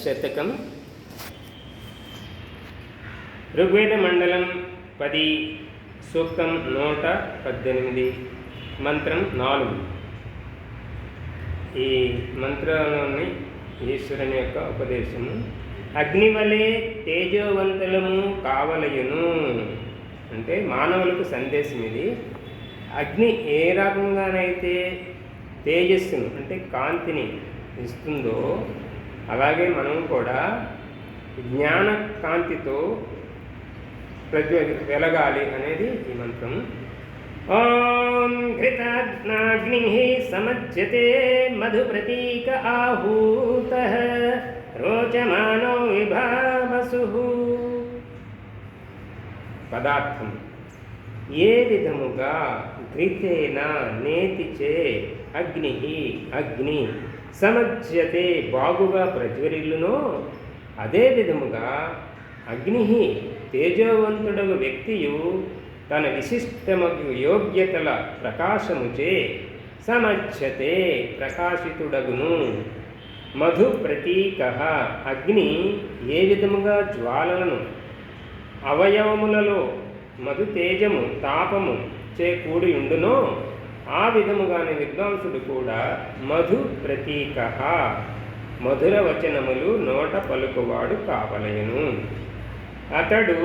శతకం. ఋగ్వేద మండలం 10, సూక్తం 118, మంత్రం 4. ఈ మంత్రంలోని ఈశ్వరుని యొక్క ఉపదేశము. అగ్నివలే తేజోవంతులము కావలయును అంటే మానవులకు సందేశం ఇది. అగ్ని ఏ రకంగానైతే తేజస్సును అంటే కాంతిని ఇస్తుందో అలాగే మనం కూడా జ్ఞాన కాంతితో వెలగాలి అనేది ఈ మంత్రం. ఓం ఘృతాగ్ని సమజ్యతే మధు ప్రతీక ఆహూత రోచమానో విభావసు. పదార్థం ఏ విధముగా ఘృతేన నేతిచే అగ్ని సమజ్యతే బాగుగా ప్రజ్వరిల్లునో అదే విధముగా అగ్ని తేజోవంతుడగు వ్యక్తియు తన విశిష్టమగు యోగ్యతల ప్రకాశముచే సమజ్యతే ప్రకాశితుడగును. మధు ప్రతీక అగ్ని ఏ విధముగా జ్వాలలను అవయవములలో మధు తేజము తాపము చే కూడి ఉండునో ఆ విధముగానే విద్వాంసుడు కూడా మధు ప్రతీక మధుర వచనములు నోట పలుకువాడు కావలయను. అతడు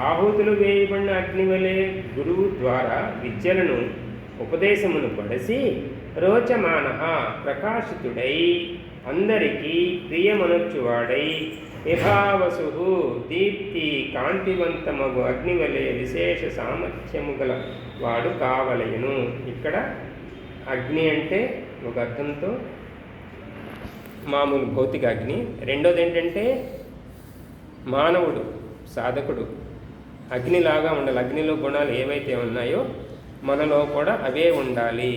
ఆహూతులు వేయబడిన అగ్నివలే గురువు ద్వారా విద్యలను ఉపదేశమును పడసి రోచమాన ప్రకాశితుడై అందరికీ ప్రియమనొచ్చువాడై విభావసు దీప్తి కాంతివంతమగు అగ్నివలే విశేష సామర్థ్యము గల వాడు కావలయను. ఇక్కడ అగ్ని అంటే ఒక అర్థంతో మామూలు భౌతిక అగ్ని. రెండోది ఏంటంటే మానవుడు సాధకుడు అగ్నిలాగా ఉండాలి. అగ్నిలో గుణాలు ఏవైతే ఉన్నాయో మనలో కూడా అవే ఉండాలి.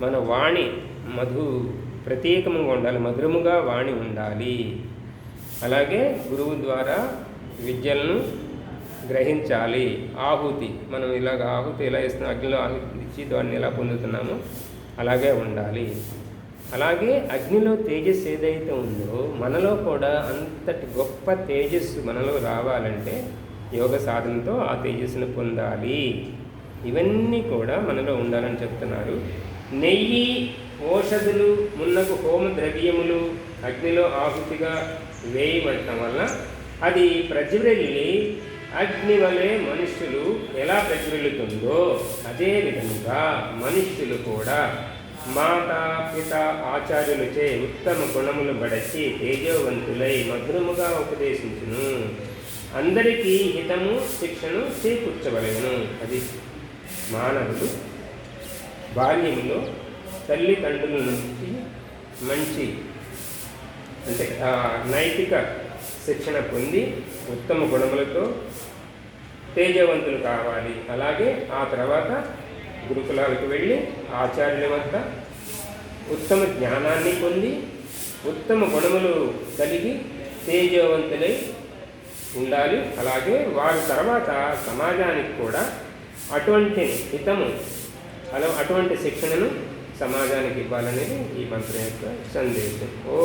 మన వాణి ప్రత్యేకముగా ఉండాలి, మధురముగా వాణి ఉండాలి. అలాగే గురువు ద్వారా విద్యలను గ్రహించాలి. ఆహుతి మనం ఆహుతి ఎలా ఇస్తున్నాం, అగ్నిలో ఆహుతి ఇచ్చి దాన్ని ఎలా పొందుతున్నామో అలాగే ఉండాలి. అలాగే అగ్నిలో తేజస్సు ఏదైతే ఉందో మనలో కూడా అంతటి గొప్ప తేజస్సు మనలో రావాలంటే యోగ సాధనతో ఆ తేజస్సును పొందాలి. ఇవన్నీ కూడా మనలో ఉండాలని చెప్తున్నారు. నెయ్యి, ఓషధులు మున్నగు హోమ ద్రవ్యములు అగ్నిలో ఆహుతిగా వేయబడటం వల్ల అది ప్రజ్వరిల్లి అగ్ని వలె మనుష్యులు ఎలా ప్రజ్వరిల్లుతుందో అదే విధముగా మనుష్యులు కూడా మాతా పిత ఆచార్యులచే ఉత్తమ గుణములు బడచి తేజోవంతులై మధురముగా ఉపదేశించును. అందరికీ హితము శిక్షను చేకూర్చవలెను. అది మానవుడు బాల్యంలో తల్లిదండ్రుల నుంచి మంచి అంటే నైతిక శిక్షణ పొంది ఉత్తమ గుణములతో తేజవంతులు కావాలి. అలాగే ఆ తర్వాత గురుకులాలకు వెళ్ళి ఆచార్యుల వద్ద ఉత్తమ జ్ఞానాన్ని పొంది ఉత్తమ గుణములు కలిగి తేజవంతులై ఉండాలి. అలాగే వారి తర్వాత సమాజానికి కూడా అటువంటి హితము అటువంటి శిక్షణను సమాజానికి ఇవ్వాలనేది ఈ మంత్రం యొక్క సందేశం. ఓ